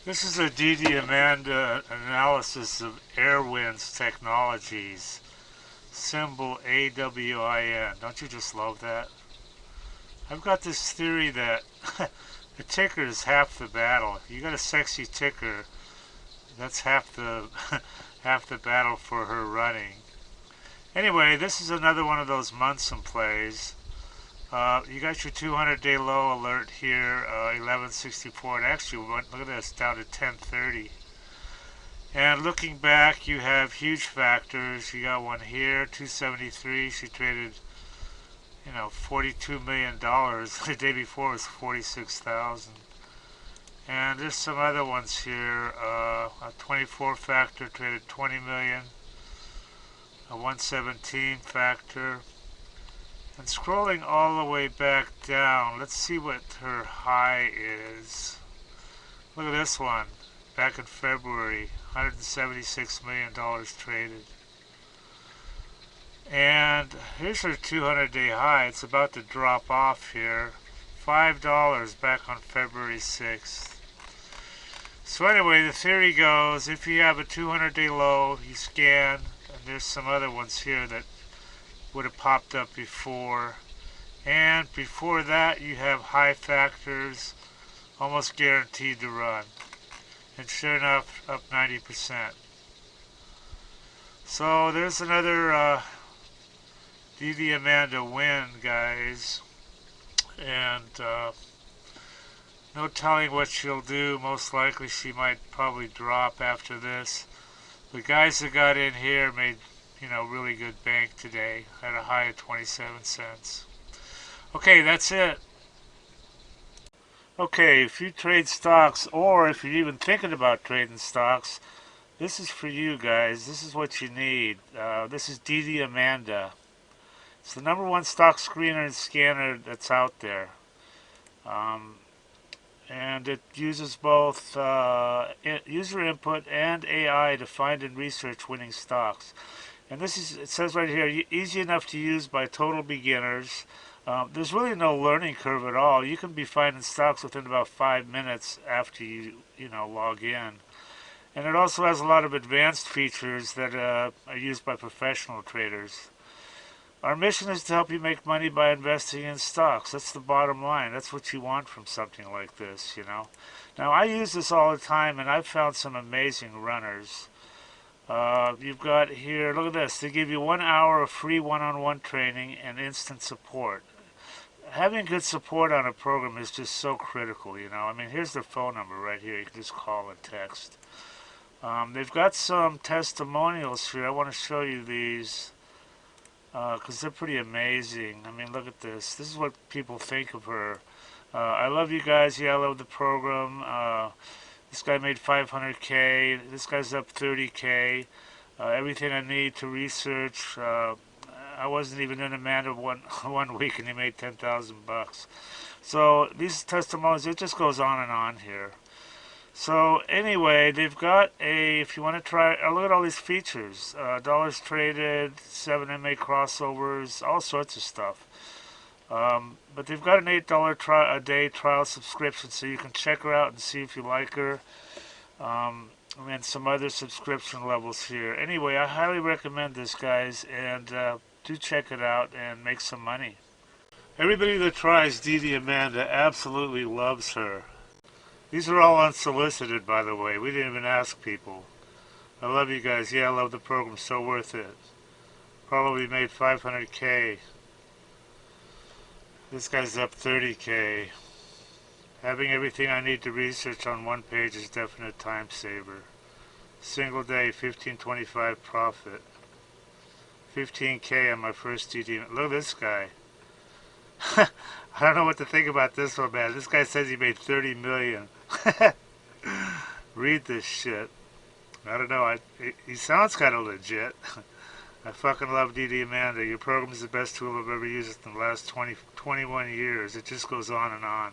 This is a DDAmanda analysis of AWIN's technologies. Symbol AWIN. Don't you just love that? I've got this theory that the ticker is half the battle. You got a sexy ticker, that's half the half the battle for her running. Anyway, this is another one of those Munson plays. You got your 200-day low alert here, 1164. It actually went, look at this, down to 1030. And looking back, you have huge factors. You got one here, 273. She traded, $42 million. The day before was 46,000. And there's some other ones here. A 24 factor traded 20 million. A 117 factor. And scrolling all the way back down, let's see what her high is. Look at this one. Back in February, $176 million traded. And here's her 200-day high. It's about to drop off here. $5 back on February 6th. So anyway, the theory goes, if you have a 200-day low, you scan, and there's some other ones here that would have popped up before. And before that, you have high factors, almost guaranteed to run. And sure enough, up 90%. So there's another DDAmanda win, guys. And no telling what she'll do. Most likely she might probably drop after this. The guys that got in here made, really good bank today. Had a high of 27 cents. Okay, that's it. Okay, if you trade stocks, or if you're even thinking about trading stocks, this is for you guys. This is what you need. This is DDAmanda. It's the #1 stock screener and scanner that's out there. And it uses both user input and AI to find and research winning stocks. And it says right here, easy enough to use by total beginners. There's really no learning curve at all. You can be finding stocks within about 5 minutes after you log in. And it also has a lot of advanced features that are used by professional traders. Our mission is to help you make money by investing in stocks. That's the bottom line. That's what you want from something like this, Now, I use this all the time, and I've found some amazing runners. You've got here, look at this. They give you 1 hour of free one-on-one training and instant support. Having good support on a program is just so critical, I mean, here's their phone number right here. You can just call and text. They've got some testimonials here. I want to show you these because they're pretty amazing. I mean, look at this. This is what people think of her. I love you guys. Yeah, I love the program. This guy made 500K. This guy's up 30K. Everything I need to research. I wasn't even in Amanda one week, and he made 10,000 bucks. So these testimonials, it just goes on and on here. So anyway, they've got if you want to try, look at all these features. Dollars traded, 7 MA crossovers, all sorts of stuff. But they've got an $8 a day trial subscription, so you can check her out and see if you like her. And some other subscription levels here. Anyway, I highly recommend this, guys, and do check it out and make some money. Everybody that tries DDAmanda absolutely loves her. These are all unsolicited, by the way. We didn't even ask people. I love you guys. Yeah, I love the program. So worth it. Probably made 500K. This guy's up 30K. Having everything I need to research on one page is definite time saver. Single day, 1525 profit. 15K on my first DD. Look at this guy. I don't know what to think about this one, man. This guy says he made 30 million. Read this shit. I don't know. He sounds kind of legit. I fucking love DDAmanda. Your program is the best tool I've ever used in the last 21 years. It just goes on and on.